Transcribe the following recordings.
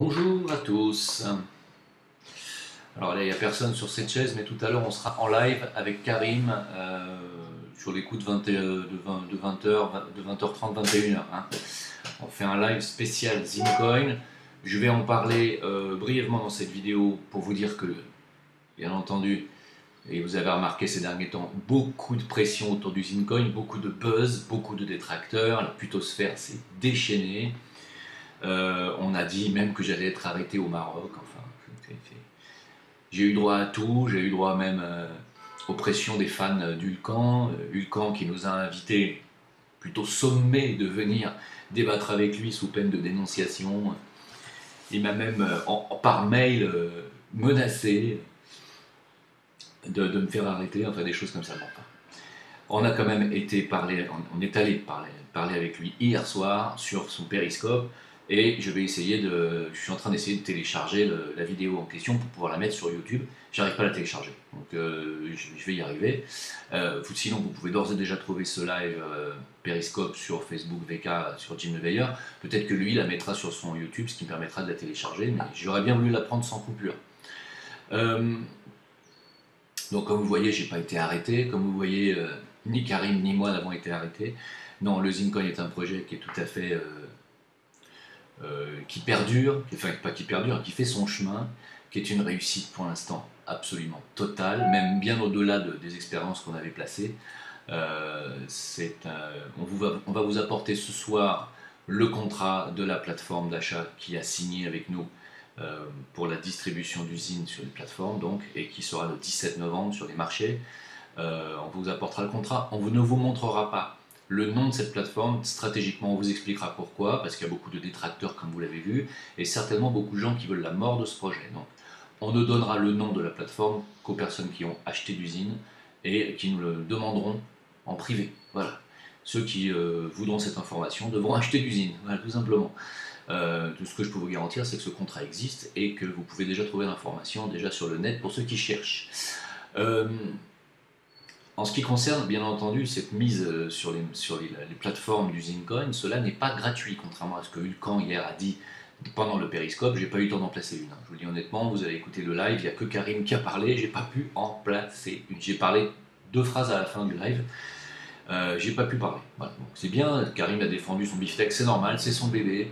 Bonjour à tous. Alors là, il n'y a personne sur cette chaise, mais tout à l'heure, on sera en live avec Karim sur les coups de 20h, de 20h30, 21h. On fait un live spécial Zincoin. Je vais en parler brièvement dans cette vidéo pour vous dire que, bien entendu, et vous avez remarqué ces derniers temps, beaucoup de pression autour du Zincoin, beaucoup de buzz, beaucoup de détracteurs. La putosphère s'est déchaînée. On a dit même que j'allais être arrêté au Maroc. Enfin, j'ai eu droit à tout. J'ai eu droit même aux pressions des fans d'Ulcan. Ulcan qui nous a invités, plutôt sommés de venir débattre avec lui sous peine de dénonciation. Il m'a même par mail menacé de me faire arrêter, enfin des choses comme ça. Bon, enfin, on a quand même été parler, on est allé parler avec lui hier soir sur son périscope et je suis en train d'essayer de télécharger la vidéo en question pour pouvoir la mettre sur YouTube. J'arrive pas à la télécharger, donc je vais y arriver. Sinon, vous pouvez d'ores et déjà trouver ce live périscope sur Facebook VK sur Jim Le Veilleur. Peut-être que lui la mettra sur son YouTube, ce qui me permettra de la télécharger, mais j'aurais bien voulu la prendre sans coupure. Donc comme vous voyez, j'ai pas été arrêté. Comme vous voyez, ni Karim ni moi n'avons été arrêtés. Non, le Zincoin est un projet qui est tout à fait qui perdure, enfin pas qui perdure, qui fait son chemin, qui est une réussite pour l'instant absolument totale, même bien au-delà des expériences qu'on avait placées. On va vous apporter ce soir le contrat de la plateforme d'achat qui a signé avec nous pour la distribution d'usines sur les plateformes, donc, et qui sera le 17 novembre sur les marchés. On vous apportera le contrat. On ne vous montrera pas le nom de cette plateforme. Stratégiquement, on vous expliquera pourquoi, parce qu'il y a beaucoup de détracteurs, comme vous l'avez vu, et certainement beaucoup de gens qui veulent la mort de ce projet. Donc, on ne donnera le nom de la plateforme qu'aux personnes qui ont acheté d'usine et qui nous le demanderont en privé. Voilà. Ceux qui voudront cette information devront acheter d'usine, voilà, tout simplement. Tout ce que je peux vous garantir, c'est que ce contrat existe et que vous pouvez déjà trouver l'information déjà sur le net pour ceux qui cherchent. En ce qui concerne, bien entendu, cette mise sur les plateformes du Zincoin, cela n'est pas gratuit, contrairement à ce que Ulcan hier a dit pendant le périscope. J'ai pas eu le temps d'en placer une. Je vous dis honnêtement, vous avez écouté le live, il n'y a que Karim qui a parlé, j'ai pas pu en placer une. J'ai parlé 2 phrases à la fin du live. J'ai pas pu parler. Voilà. Donc c'est bien, Karim a défendu son beefsteak, c'est normal, c'est son bébé.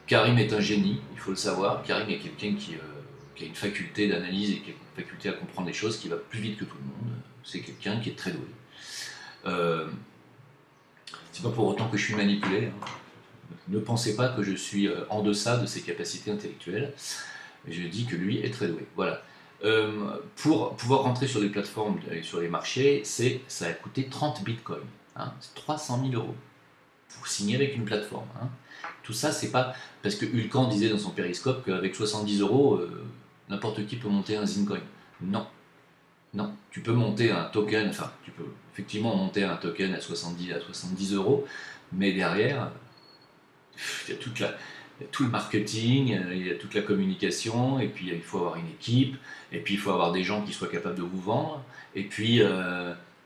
Karim est un génie, il faut le savoir. Karim est quelqu'un qui a une faculté d'analyse et qui a une faculté à comprendre les choses qui va plus vite que tout le monde. C'est quelqu'un qui est très doué. C'est pas pour autant que je suis manipulé. Ne pensez pas que je suis en deçà de ses capacités intellectuelles. Je dis que lui est très doué. Voilà. Pour pouvoir rentrer sur les plateformes et sur les marchés, ça a coûté 30 bitcoins. C'est 300 000 euros. Vous signez avec une plateforme. Tout ça, c'est pas parce que Ulcan disait dans son périscope qu'avec 70 euros, n'importe qui peut monter un Zincoin. Non. Non. Tu peux monter un token, enfin, tu peux effectivement monter un token à 70 euros, mais derrière, il y a tout le marketing, il y a toute la communication, et puis il faut avoir une équipe, et puis il faut avoir des gens qui soient capables de vous vendre, et puis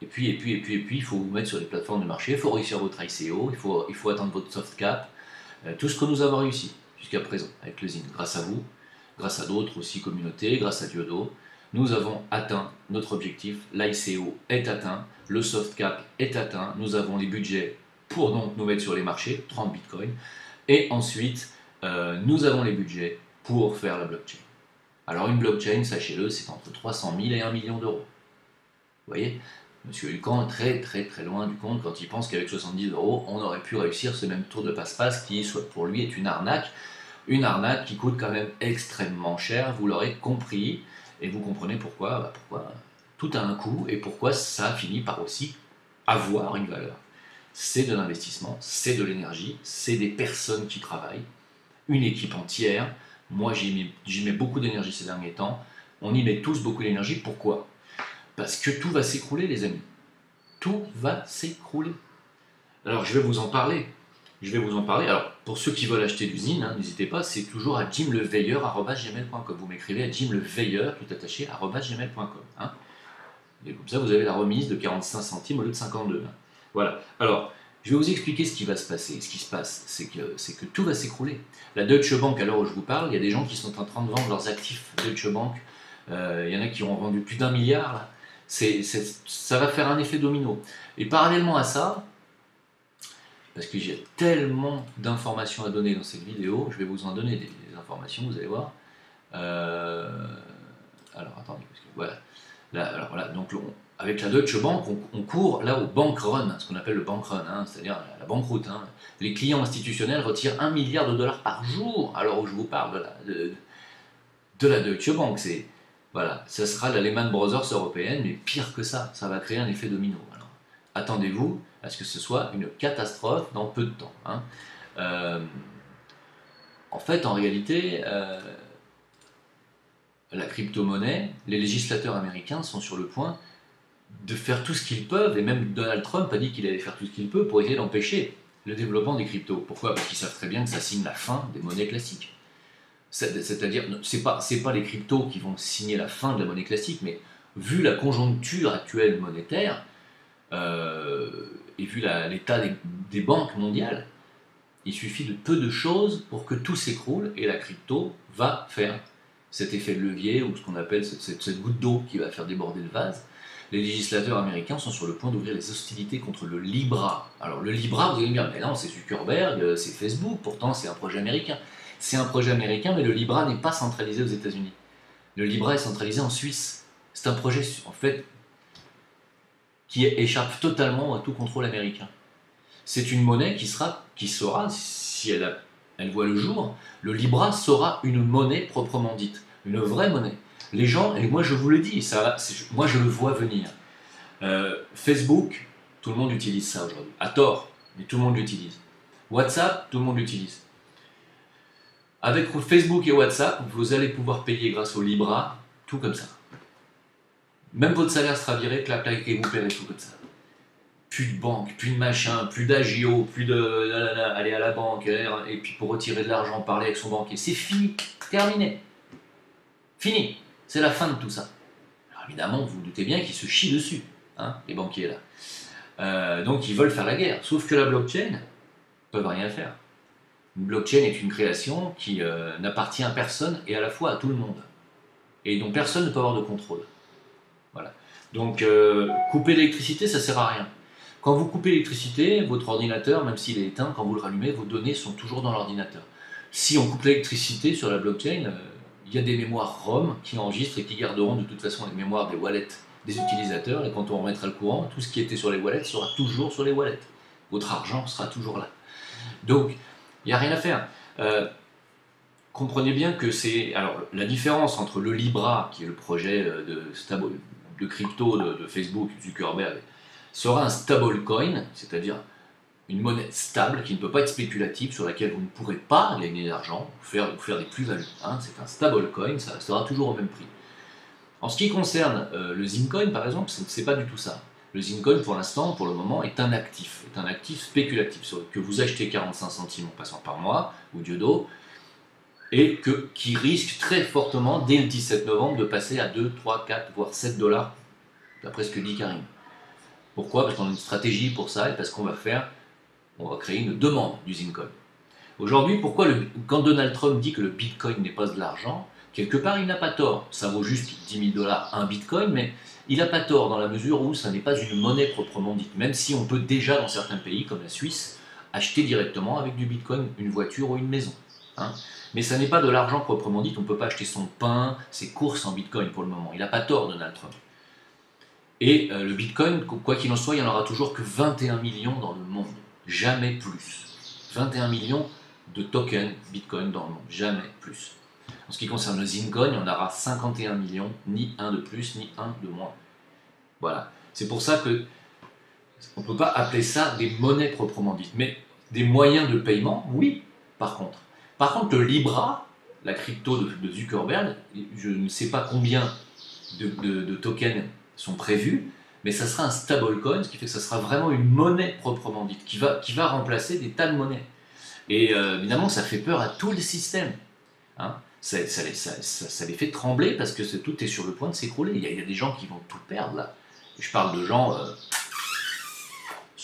il faut vous mettre sur les plateformes de marché, il faut réussir votre ICO, il faut atteindre votre soft cap, tout ce que nous avons réussi jusqu'à présent avec le ZIN, grâce à vous, grâce à d'autres aussi communautés, grâce à Diodo, nous avons atteint notre objectif, l'ICO est atteint, le soft cap est atteint, nous avons les budgets pour donc nous mettre sur les marchés, 30 bitcoins, et ensuite nous avons les budgets pour faire la blockchain. Alors une blockchain, sachez-le, c'est entre 300 000 et 1 million d'euros. Vous voyez, Monsieur Hulcan est très très très loin du compte quand il pense qu'avec 70 euros, on aurait pu réussir ce même tour de passe-passe qui, soit pour lui, est une arnaque qui coûte quand même extrêmement cher, vous l'aurez compris, et vous comprenez pourquoi, pourquoi tout a un coût et pourquoi ça finit par aussi avoir une valeur. C'est de l'investissement, c'est de l'énergie, c'est des personnes qui travaillent, une équipe entière. Moi, j'y mets beaucoup d'énergie ces derniers temps. On y met tous beaucoup d'énergie. Pourquoi? Parce que tout va s'écrouler, les amis. Tout va s'écrouler. Alors, je vais vous en parler. Alors, pour ceux qui veulent acheter l'usine, n'hésitez pas, c'est toujours à jimleveilleur@gmail.com. Vous m'écrivez à jimleveilleur, tout attaché, @gmail.com. Et comme ça, vous avez la remise de 45 centimes au lieu de 52. Voilà. Alors, Je vais vous expliquer ce qui va se passer. Ce qui se passe, c'est que tout va s'écrouler. La Deutsche Bank, à l'heure où je vous parle, il y a des gens qui sont en train de vendre leurs actifs Deutsche Bank. Il y en a qui ont vendu plus d'1 milliard. Là. Ça va faire un effet domino. Et parallèlement à ça, parce que j'ai tellement d'informations à donner dans cette vidéo, je vais vous en donner des informations, vous allez voir. Alors attendez, parce que voilà. Là, alors voilà, donc avec la Deutsche Bank, on court là au bank run, ce qu'on appelle le bank run, hein, c'est-à-dire la banqueroute. Hein. Les clients institutionnels retirent 1 milliard de dollars par jour, alors où je vous parle de la Deutsche Bank. Voilà, ça sera la Lehman Brothers européenne, mais pire que ça va créer un effet domino. Alors, attendez-vous à ce que ce soit une catastrophe dans peu de temps. Hein. En fait, en réalité, la crypto-monnaie, les législateurs américains sont sur le point de faire tout ce qu'ils peuvent, et même Donald Trump a dit qu'il allait faire tout ce qu'il peut pour essayer d'empêcher le développement des cryptos. Pourquoi? Parce qu'ils savent très bien que ça signe la fin des monnaies classiques. C'est-à-dire, c'est pas les cryptos qui vont signer la fin de la monnaie classique, mais vu la conjoncture actuelle monétaire, et vu l'état des banques mondiales, il suffit de peu de choses pour que tout s'écroule, et la crypto va faire cet effet de levier, ou ce qu'on appelle cette goutte d'eau qui va faire déborder le vase. Les législateurs américains sont sur le point d'ouvrir les hostilités contre le Libra. Alors le Libra, vous allez me dire, mais non, c'est Zuckerberg, c'est Facebook, pourtant c'est un projet américain. C'est un projet américain, mais le Libra n'est pas centralisé aux États-Unis. Le Libra est centralisé en Suisse. C'est un projet, en fait, qui échappe totalement à tout contrôle américain. C'est une monnaie qui sera, si elle voit le jour, le Libra sera une monnaie proprement dite, une vraie monnaie. Les gens, et moi je vous le dis, moi je le vois venir. Facebook, tout le monde utilise ça aujourd'hui, à tort, mais tout le monde l'utilise. WhatsApp, tout le monde l'utilise. Avec Facebook et WhatsApp, vous allez pouvoir payer grâce au Libra, tout comme ça. Même votre salaire sera viré, clac, clac, et vous paierez tout comme ça. Plus de banque, plus de machin, plus d'agio, plus de aller à la banque, et puis pour retirer de l'argent, parler avec son banquier. C'est fini, terminé. Fini. C'est la fin de tout ça. Alors évidemment, vous vous doutez bien qu'ils se chient dessus, hein, les banquiers là. Donc ils veulent faire la guerre. Sauf que la blockchain ne peuvent rien faire. Une blockchain est une création qui n'appartient à personne et à la fois à tout le monde. Et dont personne ne peut avoir de contrôle. Voilà. Donc couper l'électricité, ça ne sert à rien. Quand vous coupez l'électricité, votre ordinateur, même s'il est éteint, quand vous le rallumez, vos données sont toujours dans l'ordinateur. Si on coupe l'électricité sur la blockchain, il y a des mémoires ROM qui enregistrent et qui garderont de toute façon les mémoires des wallets des utilisateurs. Et quand on remettra le courant, tout ce qui était sur les wallets sera toujours sur les wallets. Votre argent sera toujours là. Donc, il n'y a rien à faire. Comprenez bien que c'est... Alors, la différence entre le Libra, qui est le projet de crypto de Facebook, Zuckerberg, sera un stablecoin, c'est-à-dire une monnaie stable qui ne peut pas être spéculative, sur laquelle vous ne pourrez pas gagner d'argent, ou faire des plus-values. Hein. C'est un stablecoin, ça sera toujours au même prix. En ce qui concerne le Zincoin, par exemple, ce n'est pas du tout ça. Le Zincoin, pour l'instant, pour le moment, est un actif spéculatif, que vous achetez 45 centimes en passant par mois, ou Diodo, et qui risque très fortement, dès le 17 novembre, de passer à 2, 3, 4, voire 7 dollars, d'après ce que dit Karim. Pourquoi? Parce qu'on a une stratégie pour ça, et parce qu'on va créer une demande du Zincoin. Aujourd'hui, quand Donald Trump dit que le Bitcoin n'est pas de l'argent, quelque part il n'a pas tort. Ça vaut juste 10 000 dollars un Bitcoin, mais il n'a pas tort dans la mesure où ça n'est pas une monnaie proprement dite. Même si on peut déjà, dans certains pays, comme la Suisse, acheter directement avec du Bitcoin une voiture ou une maison. Hein. Mais ça n'est pas de l'argent proprement dit, on ne peut pas acheter son pain, ses courses en Bitcoin pour le moment. Il n'a pas tort, Donald Trump. Et le Bitcoin, quoi qu'il en soit, il n'y en aura toujours que 21 millions dans le monde. Jamais plus. 21 millions de tokens Bitcoin dans le monde. Jamais plus. En ce qui concerne le Zincoin, il y en aura 51 millions, ni un de plus, ni un de moins. Voilà. C'est pour ça que on ne peut pas appeler ça des monnaies proprement dites. Mais des moyens de paiement, oui, par contre. Par contre, le Libra, la crypto de Zuckerberg, je ne sais pas combien de tokens sont prévus, mais ça sera un stablecoin, ce qui fait que ça sera vraiment une monnaie proprement dite, qui va remplacer des tas de monnaies. Et évidemment, ça fait peur à tout le système. Hein. Ça les fait trembler parce que tout est sur le point de s'écrouler. Il y a des gens qui vont tout perdre là. Je parle de gens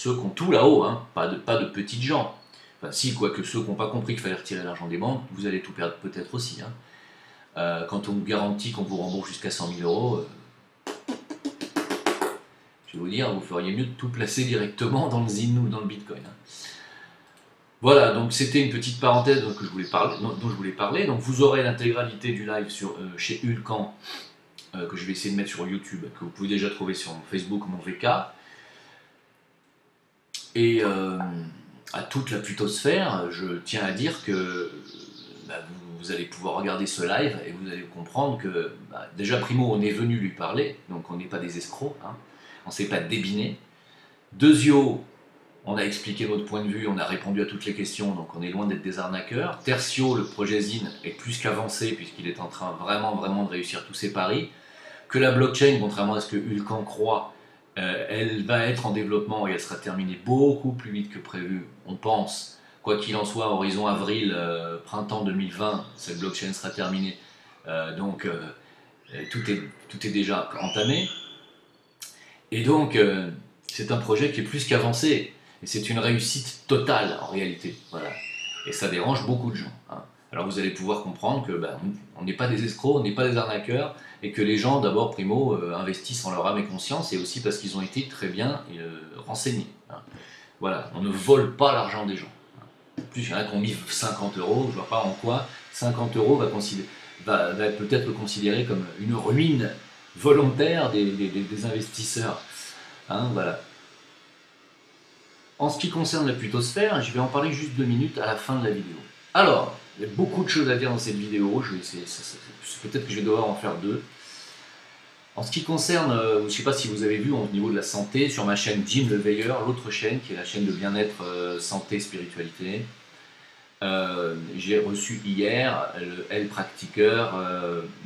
ceux qui ont tout là-haut, hein, pas de petites gens. Enfin, si, quoique ceux qui n'ont pas compris qu'il fallait retirer l'argent des banques, vous allez tout perdre peut-être aussi. Hein. Quand on vous garantit qu'on vous rembourse jusqu'à 100 000 euros, je vais vous dire, vous feriez mieux de tout placer directement dans le Zine ou dans le Bitcoin. Hein. Voilà, donc c'était une petite parenthèse dont je voulais parler. Donc vous aurez l'intégralité du live chez Ulcan, que je vais essayer de mettre sur YouTube, que vous pouvez déjà trouver sur mon Facebook, mon VK. Et à toute la plutosphère, je tiens à dire que vous allez pouvoir regarder ce live et vous allez comprendre que, déjà, primo, on est venu lui parler, donc on n'est pas des escrocs, hein, on ne s'est pas débiné. Deuxio, on a expliqué notre point de vue, on a répondu à toutes les questions, donc on est loin d'être des arnaqueurs. Tertio, le projet Zine est plus qu'avancé puisqu'il est en train vraiment de réussir tous ses paris. Que la blockchain, contrairement à ce que Ulcan croit, elle va être en développement et elle sera terminée beaucoup plus vite que prévu, on pense. Quoi qu'il en soit, horizon avril, printemps 2020, cette blockchain sera terminée. Donc tout est déjà entamé. Et donc c'est un projet qui est plus qu'avancé. Et c'est une réussite totale en réalité. Voilà. Et ça dérange beaucoup de gens. Hein. Alors vous allez pouvoir comprendre que on n'est pas des escrocs, on n'est pas des arnaqueurs, et que les gens, d'abord, primo, investissent en leur âme et conscience, et aussi parce qu'ils ont été très bien renseignés. Hein. Voilà, on ne vole pas l'argent des gens. En plus, il y en a qui ont mis 50 euros, je ne vois pas en quoi 50 euros va peut-être considéré comme une ruine volontaire des investisseurs. Hein, voilà. En ce qui concerne la plutosphère, je vais en parler juste 2 minutes à la fin de la vidéo. Alors, il y a beaucoup de choses à dire dans cette vidéo, peut-être que je vais devoir en faire 2. En ce qui concerne, je ne sais pas si vous avez vu au niveau de la santé, sur ma chaîne Jim le Veilleur, l'autre chaîne qui est la chaîne de bien-être, santé, spiritualité, j'ai reçu hier le L pratiqueur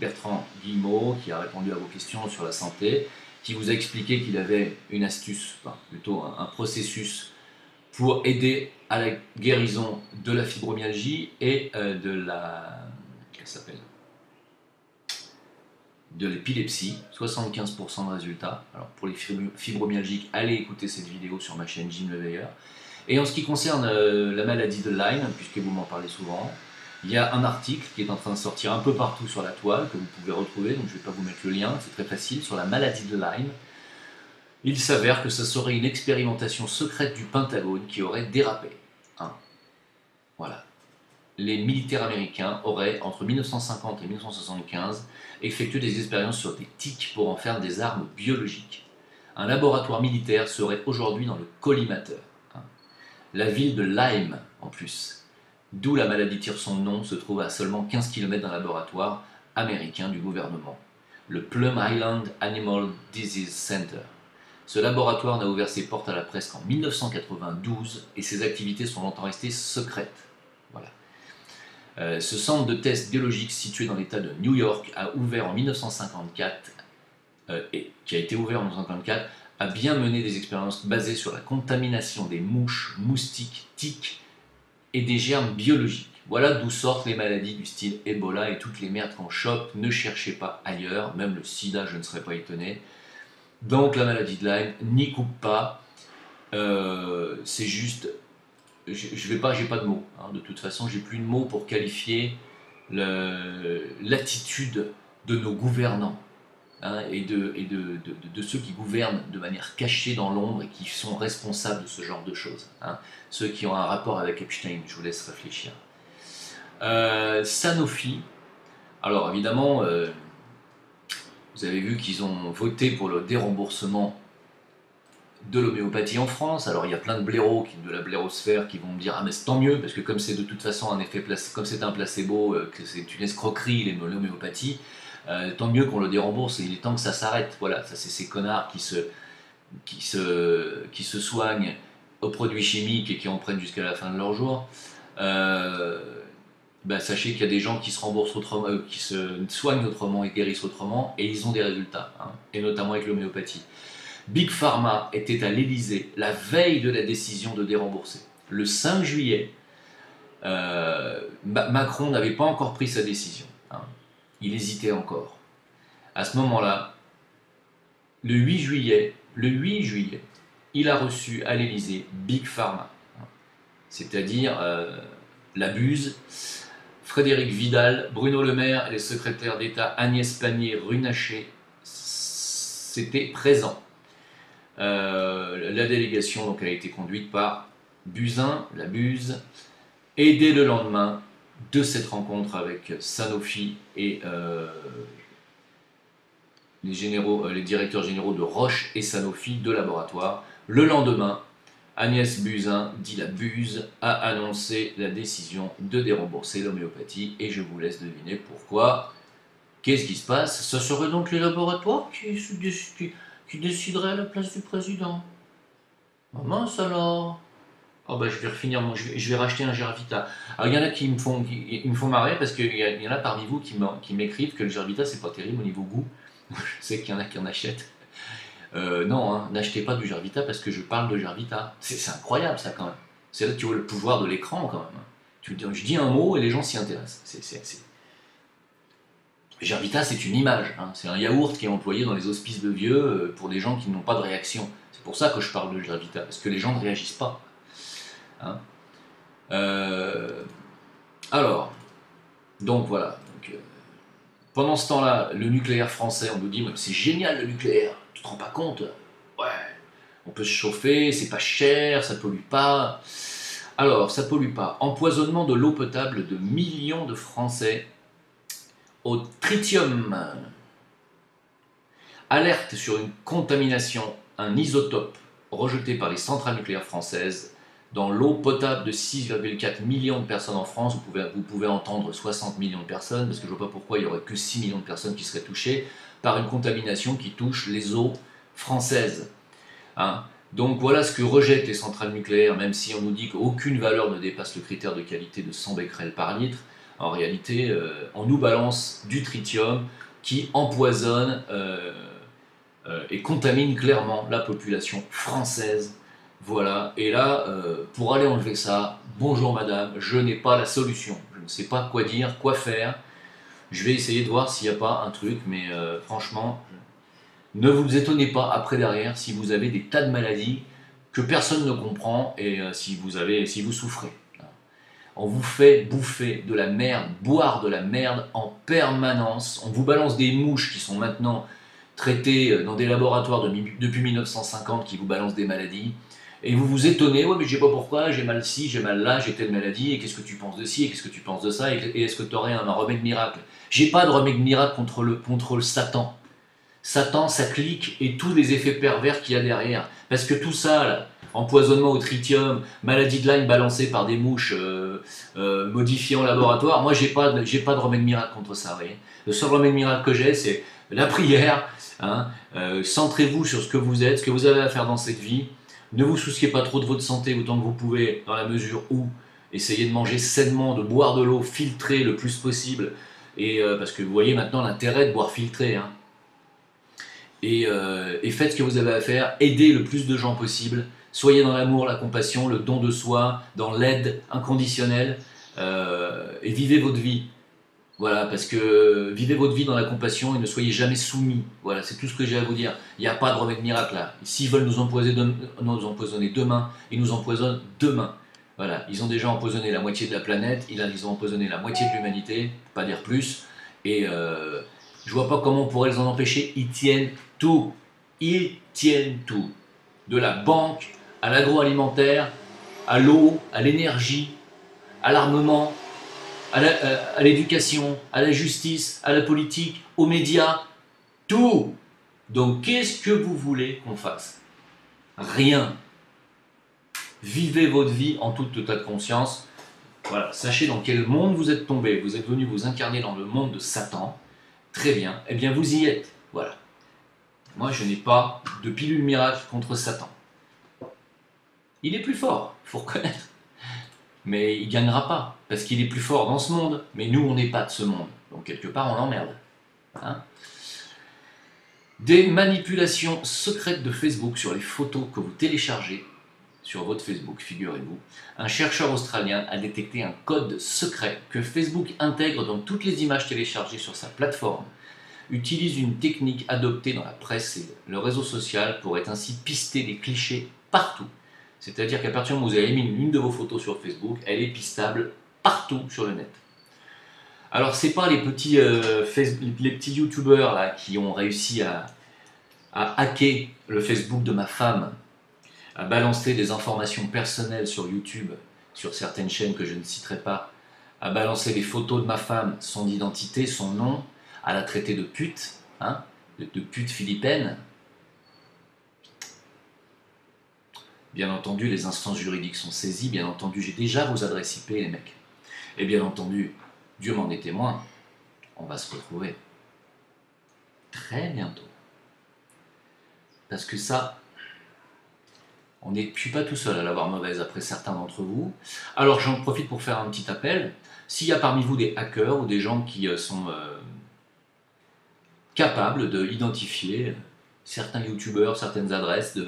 Bertrand Guillemot qui a répondu à vos questions sur la santé, qui vous a expliqué qu'il avait une astuce, enfin, plutôt un processus pour aider à la guérison de la fibromyalgie et de l'épilepsie, 75% de résultats. Alors pour les fibromyalgiques, allez écouter cette vidéo sur ma chaîne Jim le Veilleur. Et en ce qui concerne la maladie de Lyme, puisque vous m'en parlez souvent, il y a un article qui est en train de sortir un peu partout sur la toile, que vous pouvez retrouver, donc je ne vais pas vous mettre le lien, c'est très facile, sur la maladie de Lyme. Il s'avère que ça serait une expérimentation secrète du Pentagone qui aurait dérapé. Hein. Voilà. Les militaires américains auraient, entre 1950 et 1975, effectué des expériences sur des tiques pour en faire des armes biologiques. Un laboratoire militaire serait aujourd'hui dans le collimateur. Hein. La ville de Lyme, en plus, d'où la maladie tire son nom, se trouve à seulement 15 km d'un laboratoire américain du gouvernement, le Plum Island Animal Disease Center. Ce laboratoire n'a ouvert ses portes à la presse qu'en 1992 et ses activités sont longtemps restées secrètes. Voilà. Ce centre de tests biologiques situé dans l'État de New York a ouvert en 1954 et qui a été ouvert en 1954 a bien mené des expériences basées sur la contamination des mouches, moustiques, tiques et des germes biologiques. Voilà d'où sortent les maladies du style Ebola et toutes les merdes qu'on chope. Ne cherchez pas ailleurs, même le sida, je ne serais pas étonné. Donc la maladie de Lyme, n'y coupe pas, c'est juste, j'ai pas de mots, hein. De toute façon j'ai plus de mots pour qualifier l'attitude de nos gouvernants, hein, et de ceux qui gouvernent de manière cachée dans l'ombre et qui sont responsables de ce genre de choses, hein. Ceux qui ont un rapport avec Epstein, je vous laisse réfléchir. Sanofi, alors évidemment, vous avez vu qu'ils ont voté pour le déremboursement de l'homéopathie en France. Alors il y a plein de blaireaux de la blairosphère qui vont me dire « Ah mais c'est tant mieux, parce que comme c'est de toute façon un effet comme c'est un placebo, que c'est une escroquerie l'homéopathie, tant mieux qu'on le dérembourse, et il est temps que ça s'arrête. » Voilà, ça c'est ces connards qui se soignent aux produits chimiques et qui en prennent jusqu'à la fin de leur jour. Sachez qu'il y a des gens qui se remboursent autrement, qui se soignent autrement et guérissent autrement, et ils ont des résultats, hein, et notamment avec l'homéopathie. Big Pharma était à l'Elysée la veille de la décision de dérembourser. Le 5 juillet, Macron n'avait pas encore pris sa décision. Hein. Il hésitait encore. À ce moment-là, le 8 juillet, il a reçu à l'Élysée Big Pharma, c'est-à-dire la Buse, Frédéric Vidal, Bruno Le Maire et les secrétaires d'État Agnès Pannier-Runacher c'était présent. La délégation donc, a été conduite par Buzyn, la Buse, et dès le lendemain de cette rencontre avec Sanofi et les directeurs généraux de Roche et Sanofi, de laboratoire, le lendemain, Agnès Buzyn, dit la Buse, a annoncé la décision de dérembourser l'homéopathie et je vous laisse deviner pourquoi. Qu'est-ce qui se passe? Ce serait donc les laboratoires qui décideraient à la place du président. Ah mince alors. Oh bah je vais refinir je vais racheter un Gervita. Alors il y en a qui me font marrer parce qu'il y en a parmi vous qui m'écrivent que le Gervita c'est pas terrible au niveau goût. Je sais qu'il y en a qui en achètent. Non, hein, n'achetez pas du Gervita parce que je parle de Gervita. C'est incroyable ça quand même. C'est là que tu vois le pouvoir de l'écran quand même. Je dis un mot et les gens s'y intéressent. Gervita, c'est une image, hein. C'est un yaourt qui est employé dans les hospices de vieux pour des gens qui n'ont pas de réaction. C'est pour ça que je parle de Gervita, parce que les gens ne réagissent pas. Hein. Alors, donc voilà. Pendant ce temps-là, le nucléaire français, on nous dit c'est génial le nucléaire, tu te rends pas compte? Ouais, on peut se chauffer, c'est pas cher, ça pollue pas. Alors, ça pollue pas. Empoisonnement de l'eau potable de millions de Français au tritium. Alerte sur une contamination, un isotope rejeté par les centrales nucléaires françaises dans l'eau potable de 6,4 millions de personnes en France. Vous pouvez entendre 60 millions de personnes, parce que je ne vois pas pourquoi il n'y aurait que 6 millions de personnes qui seraient touchées par une contamination qui touche les eaux françaises. Hein. Donc voilà ce que rejettent les centrales nucléaires, même si on nous dit qu'aucune valeur ne dépasse le critère de qualité de 100 becquerels par litre. En réalité, on nous balance du tritium qui empoisonne et contamine clairement la population française. Voilà, et là, pour aller enlever ça, bonjour madame, je n'ai pas la solution. Je ne sais pas quoi dire, quoi faire. Je vais essayer de voir s'il n'y a pas un truc, mais franchement, ne vous étonnez pas après derrière si vous avez des tas de maladies que personne ne comprend et si vous souffrez. On vous fait bouffer de la merde, boire de la merde en permanence. On vous balance des mouches qui sont maintenant traitées dans des laboratoires depuis 1950 qui vous balancent des maladies. Et vous vous étonnez, ouais mais je sais pas pourquoi, j'ai mal ci, j'ai mal là, j'ai telle maladie, et qu'est-ce que tu penses de ci, et qu'est-ce que tu penses de ça, et est-ce que tu aurais un remède miracle? J'ai pas de remède miracle contre le Satan. Satan, ça clique, et tous les effets pervers qu'il y a derrière. Parce que tout ça, là, empoisonnement au tritium, maladie de Lyme balancée par des mouches modifiées en laboratoire, moi j'ai pas de remède miracle contre ça, vous voyez. Le seul remède miracle que j'ai, c'est la prière, hein, centrez-vous sur ce que vous êtes, ce que vous avez à faire dans cette vie. Ne vous souciez pas trop de votre santé autant que vous pouvez, dans la mesure où essayez de manger sainement, de boire de l'eau filtrée le plus possible, et parce que vous voyez maintenant l'intérêt de boire filtré. Hein. Et faites ce que vous avez à faire, aidez le plus de gens possible, soyez dans l'amour, la compassion, le don de soi, dans l'aide inconditionnelle, et vivez votre vie. Voilà, parce que vivez votre vie dans la compassion et ne soyez jamais soumis. Voilà, c'est tout ce que j'ai à vous dire. Il n'y a pas de remède miracle là. S'ils veulent nous empoisonner demain, ils nous empoisonnent demain. Voilà, ils ont déjà empoisonné la moitié de la planète, ils ont empoisonné la moitié de l'humanité, pas dire plus. Et je vois pas comment on pourrait les en empêcher. Ils tiennent tout. Ils tiennent tout. De la banque à l'agroalimentaire, à l'eau, à l'énergie, à l'armement, à l'éducation, à la justice, à la politique, aux médias, tout. Donc qu'est-ce que vous voulez qu'on fasse? Rien. Vivez votre vie en toute état de conscience. Voilà, sachez dans quel monde vous êtes tombé. Vous êtes venu vous incarner dans le monde de Satan. Très bien. Eh bien, vous y êtes. Voilà. Moi, je n'ai pas de pilule miracle contre Satan. Il est plus fort, il faut reconnaître. Mais il ne gagnera pas, parce qu'il est plus fort dans ce monde, mais nous on n'est pas de ce monde, donc quelque part on l'emmerde. Hein. Des manipulations secrètes de Facebook sur les photos que vous téléchargez sur votre Facebook, figurez-vous. Un chercheur australien a détecté un code secret que Facebook intègre dans toutes les images téléchargées sur sa plateforme. Utilise une technique adoptée dans la presse et le réseau social pourrait ainsi pister des clichés partout. C'est-à-dire qu'à partir du moment où vous avez mis une de vos photos sur Facebook, elle est pistable partout sur le net. Alors, c'est pas les petits youtubeurs là qui ont réussi à hacker le Facebook de ma femme, à balancer des informations personnelles sur YouTube, sur certaines chaînes que je ne citerai pas, à balancer les photos de ma femme, son identité, son nom, à la traiter de pute, hein, de pute philippine. Bien entendu, les instances juridiques sont saisies, bien entendu, j'ai déjà vos adresses IP, les mecs. Et bien entendu, Dieu m'en est témoin, on va se retrouver très bientôt. Parce que ça, je ne suis pas tout seul à l'avoir mauvaise après certains d'entre vous. Alors j'en profite pour faire un petit appel. S'il y a parmi vous des hackers ou des gens qui sont capables d'identifier certains youtubeurs, certaines adresses,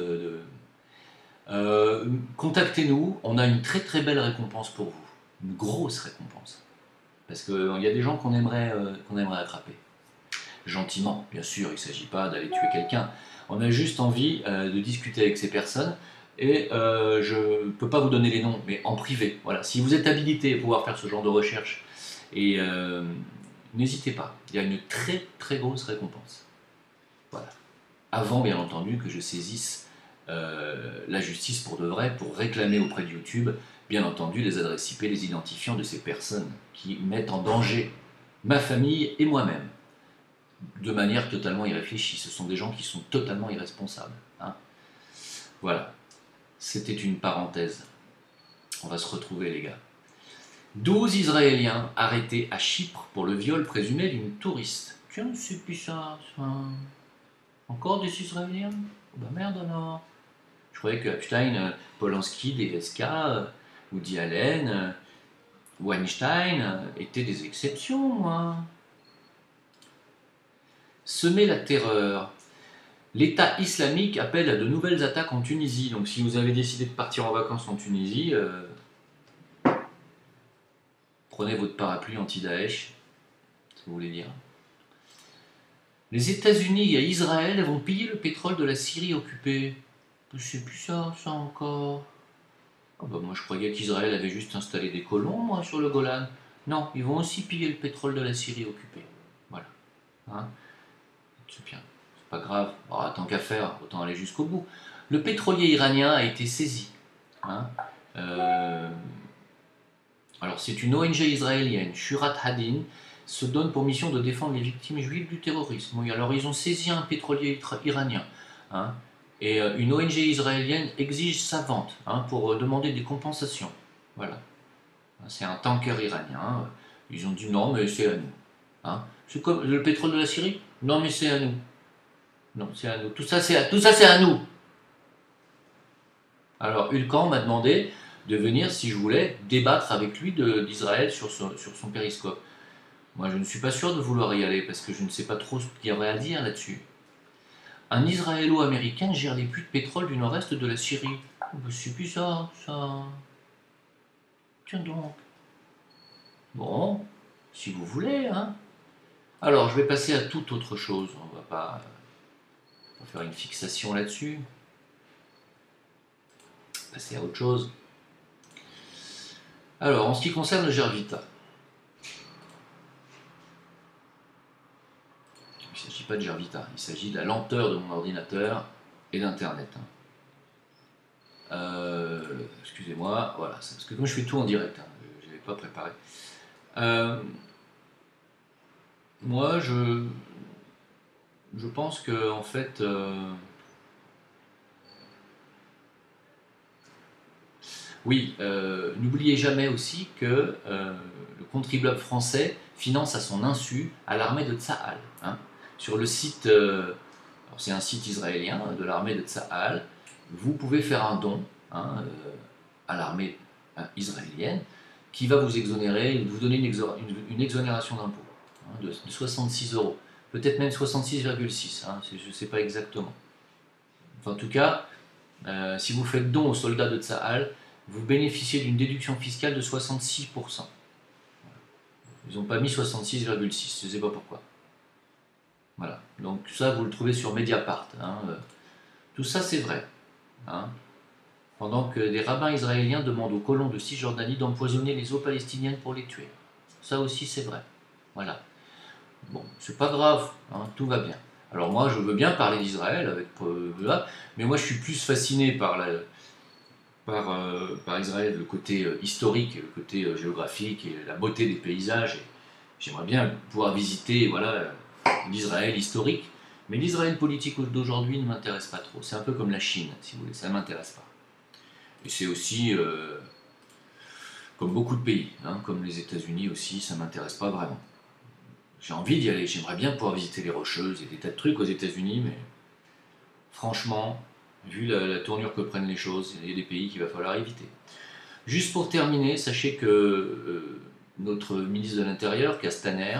contactez-nous, on a une très très belle récompense pour vous. Une grosse récompense. Parce qu'il y a des gens qu'on aimerait attraper. Gentiment, bien sûr, il ne s'agit pas d'aller tuer quelqu'un. On a juste envie de discuter avec ces personnes et je ne peux pas vous donner les noms, mais en privé. Voilà. Si vous êtes habilité à pouvoir faire ce genre de recherche, et n'hésitez pas, il y a une très très grosse récompense. Voilà. Avant, bien entendu, que je saisisse la justice pour de vrai, pour réclamer auprès de YouTube, bien entendu, les adresses IP, les identifiants de ces personnes qui mettent en danger ma famille et moi-même. De manière totalement irréfléchie. Ce sont des gens qui sont totalement irresponsables. Hein. Voilà. C'était une parenthèse. On va se retrouver, les gars. 12 Israéliens arrêtés à Chypre pour le viol présumé d'une touriste. Tiens, c'est plus ça. Encore des Israéliens? Oh bah merde alors. Je croyais que Epstein, Polanski, DSK, Woody Allen, Weinstein étaient des exceptions, moi. Semer la terreur. L'État islamique appelle à de nouvelles attaques en Tunisie. Donc si vous avez décidé de partir en vacances en Tunisie, prenez votre parapluie anti-Daesh, ce que vous voulez dire. Les États-Unis et Israël vont piller le pétrole de la Syrie occupée. Je sais plus ça encore. Oh bah moi je croyais qu'Israël avait juste installé des colons, moi, sur le Golan. Non, ils vont aussi piller le pétrole de la Syrie occupée. Voilà. Hein, c'est bien. Pas grave, tant qu'à faire, autant aller jusqu'au bout. Le pétrolier iranien a été saisi. Hein. Alors c'est une ONG israélienne, Shurat Hadin, se donne pour mission de défendre les victimes juives du terrorisme. Oui, alors ils ont saisi un pétrolier iranien. Hein, et une ONG israélienne exige sa vente pour demander des compensations. Voilà. C'est un tanker iranien. Ils ont dit non, mais c'est à nous. Hein. C'est comme le pétrole de la Syrie? Non, mais c'est à nous. Non, c'est à nous. Tout ça, c'est à nous. Alors, Hulkan m'a demandé de venir, si je voulais, débattre avec lui d'Israël sur son périscope. Moi, je ne suis pas sûr de vouloir y aller, parce que je ne sais pas trop ce qu'il y aurait à dire là-dessus. Un Israélo-Américain gère les puits de pétrole du nord-est de la Syrie. Oh, c'est bizarre, ça. Tiens donc. Bon, si vous voulez, hein. Alors, je vais passer à toute autre chose. On va pas faire une fixation là-dessus. Passer à autre chose. Alors, en ce qui concerne le Gervita, il ne s'agit pas de Gervita, il s'agit de la lenteur de mon ordinateur et d'Internet. Excusez-moi, voilà, parce que comme je fais tout en direct, je n'avais pas préparé. Moi, je pense que, en fait, oui, n'oubliez jamais aussi que le contribuable français finance à son insu à l'armée de Tsahal. Hein. Sur le site, c'est un site israélien de l'armée de Tsahal, vous pouvez faire un don à l'armée israélienne qui va vous exonérer, vous donner une exonération d'impôt de 66 €. Peut-être même 66,6, je ne sais pas exactement. Enfin, en tout cas, si vous faites don aux soldats de Tsahal, vous bénéficiez d'une déduction fiscale de 66%. Ils n'ont pas mis 66,6, je ne sais pas pourquoi. Voilà, donc ça vous le trouvez sur Mediapart. Tout ça c'est vrai. pendant que des rabbins israéliens demandent aux colons de Cisjordanie d'empoisonner les eaux palestiniennes pour les tuer. Ça aussi c'est vrai. Voilà. Bon, c'est pas grave, hein, tout va bien. Alors moi je veux bien parler d'Israël avec mais moi je suis plus fasciné par Israël, le côté historique, le côté géographique et la beauté des paysages. J'aimerais bien pouvoir visiter l'Israël historique, mais l'Israël politique d'aujourd'hui ne m'intéresse pas trop. C'est un peu comme la Chine, si vous voulez, ça ne m'intéresse pas. Et c'est aussi comme beaucoup de pays, hein, comme les États-Unis aussi, ça ne m'intéresse pas vraiment. J'ai envie d'y aller, j'aimerais bien pouvoir visiter les Rocheuses et des tas de trucs aux États-Unis, mais franchement, vu la tournure que prennent les choses, il y a des pays qu'il va falloir éviter. Juste pour terminer, sachez que notre ministre de l'Intérieur, Castaner,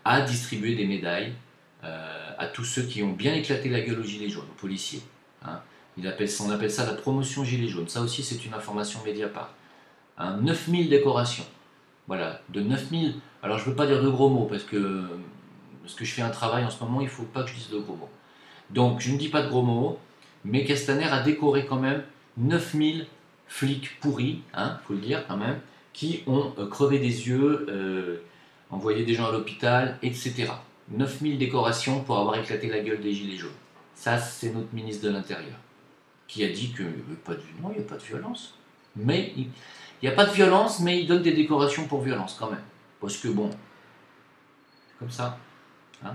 a distribué des médailles à tous ceux qui ont bien éclaté la gueule aux gilets jaunes, aux policiers. Hein. On appelle ça la promotion gilet jaune. Ça aussi, c'est une information Mediapart. Hein, 9000 décorations. Voilà, de 9000. Alors, je ne veux pas dire de gros mots parce que je fais un travail en ce moment, il ne faut pas que je dise de gros mots. Donc, je ne dis pas de gros mots, mais Castaner a décoré quand même 9000 flics pourris, hein, faut le dire quand même, qui ont crevé des yeux, envoyé des gens à l'hôpital, etc. 9000 décorations pour avoir éclaté la gueule des gilets jaunes. Ça, c'est notre ministre de l'Intérieur, qui a dit qu'il n'y a pas de violence. Mais il n'y a pas de violence, mais il donne des décorations pour violence quand même. Parce que bon, c'est comme ça. Hein,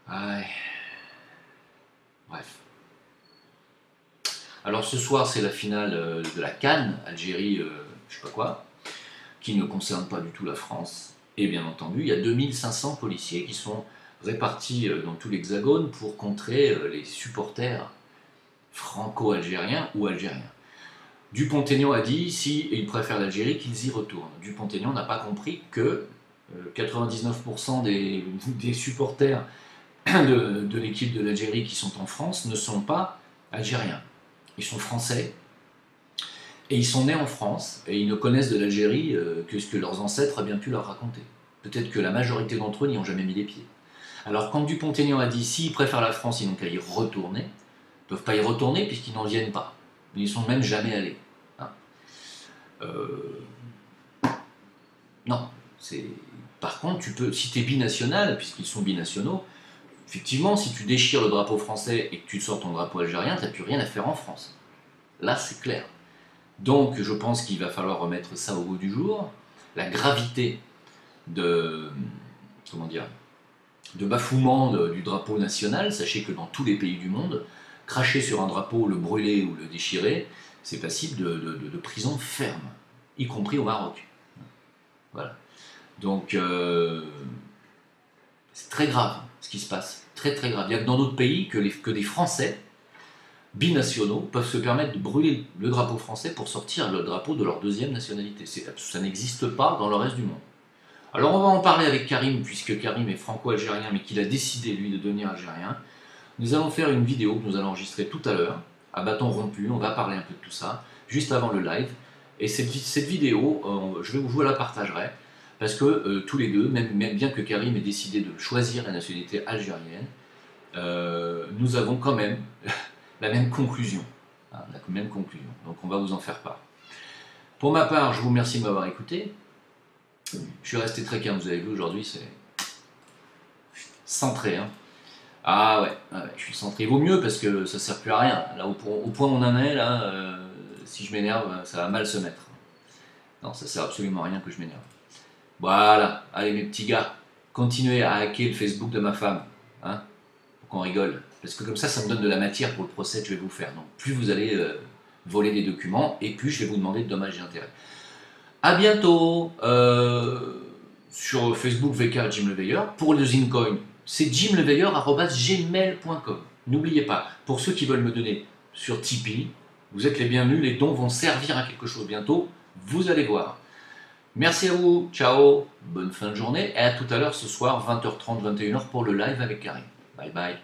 voilà. Ouais. Bref. Alors ce soir, c'est la finale de la CAN, Algérie, je sais pas quoi, qui ne concerne pas du tout la France. Et bien entendu, il y a 2500 policiers qui sont répartis dans tout l'Hexagone pour contrer les supporters franco-algériens ou algériens. Dupont-Aignan a dit, s'ils préfèrent l'Algérie, qu'ils y retournent. Dupont-Aignan n'a pas compris que 99% des supporters de l'équipe de l'Algérie qui sont en France ne sont pas algériens. Ils sont français et ils sont nés en France et ils ne connaissent de l'Algérie que ce que leurs ancêtres ont bien pu leur raconter. Peut-être que la majorité d'entre eux n'y ont jamais mis les pieds. Alors quand Dupont-Aignan a dit s'ils préfèrent la France, ils n'ont qu'à y retourner, ils ne peuvent pas y retourner puisqu'ils n'en viennent pas. Ils n'y sont même jamais allés. Hein. Non. Par contre, si tu es binational, puisqu'ils sont binationaux, effectivement, si tu déchires le drapeau français et que tu sors ton drapeau algérien, tu n'as plus rien à faire en France. Là, c'est clair. Donc, je pense qu'il va falloir remettre ça au goût du jour. La gravité de bafouement du drapeau national. Sachez que dans tous les pays du monde, cracher sur un drapeau, le brûler ou le déchirer, c'est passible de prison ferme, y compris au Maroc. Voilà. Donc, c'est très grave ce qui se passe. Très très grave. Il n'y a que dans d'autres pays que des Français binationaux peuvent se permettre de brûler le drapeau français pour sortir le drapeau de leur deuxième nationalité. Ça n'existe pas dans le reste du monde. Alors on va en parler avec Karim, puisque Karim est franco-algérien, mais qu'il a décidé, lui, de devenir algérien. Nous allons faire une vidéo que nous allons enregistrer tout à l'heure, à bâton rompu, on va parler un peu de tout ça, juste avant le live. Et cette vidéo, je vous la partagerai, parce que tous les deux, même bien que Karim ait décidé de choisir la nationalité algérienne, nous avons quand même la même conclusion. Hein, la même conclusion. Donc on va vous en faire part. Pour ma part, je vous remercie de m'avoir écouté. Je suis resté très calme, vous avez vu, aujourd'hui c'est centré. Hein. Ah ouais, je suis centré. Il vaut mieux parce que ça ne sert plus à rien. Là, au point où on en est, là, si je m'énerve, ça va mal se mettre. Non, ça sert absolument à rien que je m'énerve. Voilà, allez mes petits gars, continuez à hacker le Facebook de ma femme, hein, pour qu'on rigole. Parce que comme ça me donne de la matière pour le procès que je vais vous faire. Donc plus vous allez voler des documents, et plus je vais vous demander de dommages et intérêts. A bientôt sur Facebook VK Jim Le Veilleur. Pour le Zincoin, c'est jimleveilleur@gmail.com. N'oubliez pas, pour ceux qui veulent me donner sur Tipeee, vous êtes les bienvenus, les dons vont servir à quelque chose bientôt, vous allez voir. Merci à vous, ciao, bonne fin de journée, et à tout à l'heure ce soir, 20h30, 21h pour le live avec Karim. Bye bye.